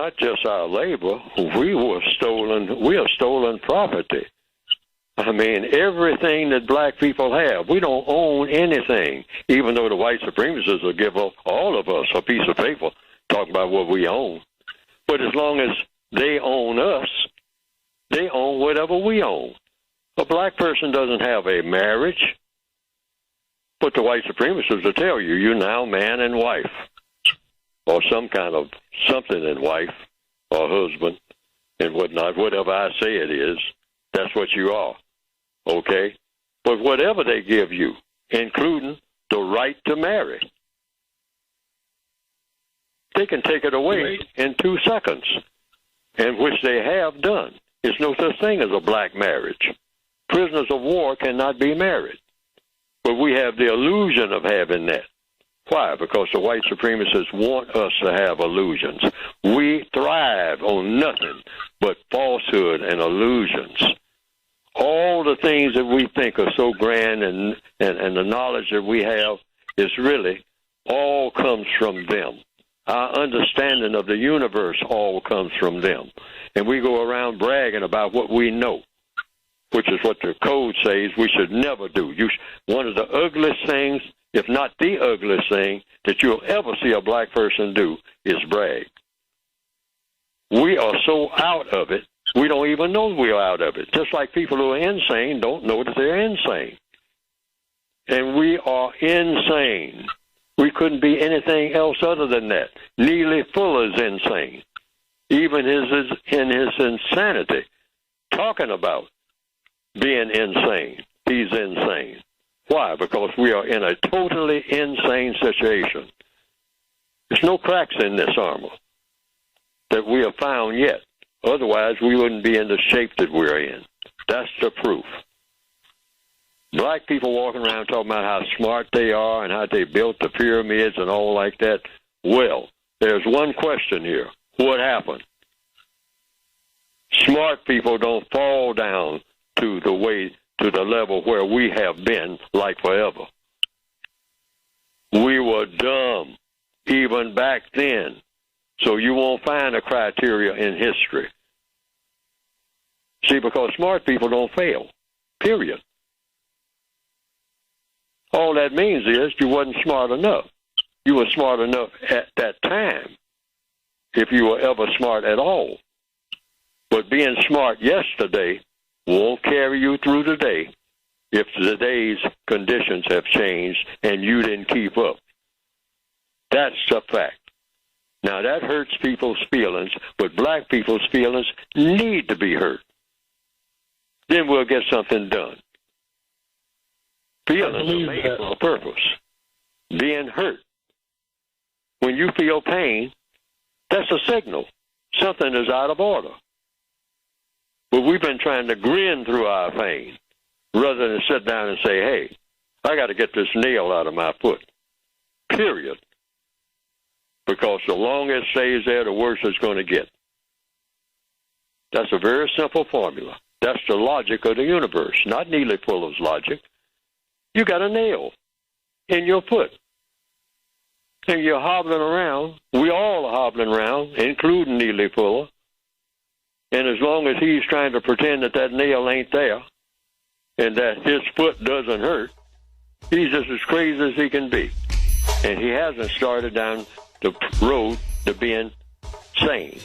not just our labor. We are stolen property. I mean, everything that black people have, we don't own anything, even though the white supremacists will give all of us a piece of paper talking about what we own. But as long as they own us, they own whatever we own. A black person doesn't have a marriage, but the white supremacists will tell you, you're now man and wife, or some kind of something in wife or husband and whatnot. Whatever I say it is, that's what you are. Okay? But whatever they give you, including the right to marry, they can take it away in 2 seconds, and which they have done. There's no such thing as a black marriage. Prisoners of war cannot be married. But we have the illusion of having that. Why? Because the white supremacists want us to have illusions. We thrive on nothing but falsehood and illusions. All the things that we think are so grand and the knowledge that we have is really all comes from them. Our understanding of the universe all comes from them. And we go around bragging about what we know, which is what the code says we should never do. One of the ugliest things, if not the ugliest thing, that you'll ever see a black person do is brag. We are so out of it, we don't even know we're out of it. Just like people who are insane don't know that they're insane. And we are insane. We couldn't be anything else other than that. Neely Fuller's insane. Even in his insanity, talking about being insane. He's insane. Why? Because we are in a totally insane situation. There's no cracks in this armor that we have found yet. Otherwise, we wouldn't be in the shape that we're in. That's the proof. Black people walking around talking about how smart they are and how they built the pyramids and all like that. Well, there's one question here. What happened? Smart people don't fall down to the level where we have been like forever. We were dumb even back then. So you won't find a criteria in history. See, because smart people don't fail, period. All that means is you wasn't smart enough. You were smart enough at that time, if you were ever smart at all. But being smart yesterday won't carry you through today if today's conditions have changed and you didn't keep up. That's a fact. Now, that hurts people's feelings, but black people's feelings need to be hurt. Then we'll get something done. Feelings are made for a purpose. Being hurt. When you feel pain, that's a signal. Something is out of order. But we've been trying to grin through our pain rather than sit down and say, hey, I got to get this nail out of my foot. Period. Because the longer it stays there, the worse it's going to get. That's a very simple formula. That's the logic of the universe, not Neely Fuller's logic. You got a nail in your foot. And you're hobbling around. We all are hobbling around, including Neely Fuller. And as long as he's trying to pretend that that nail ain't there and that his foot doesn't hurt, he's just as crazy as he can be. And he hasn't started down the road to being sane.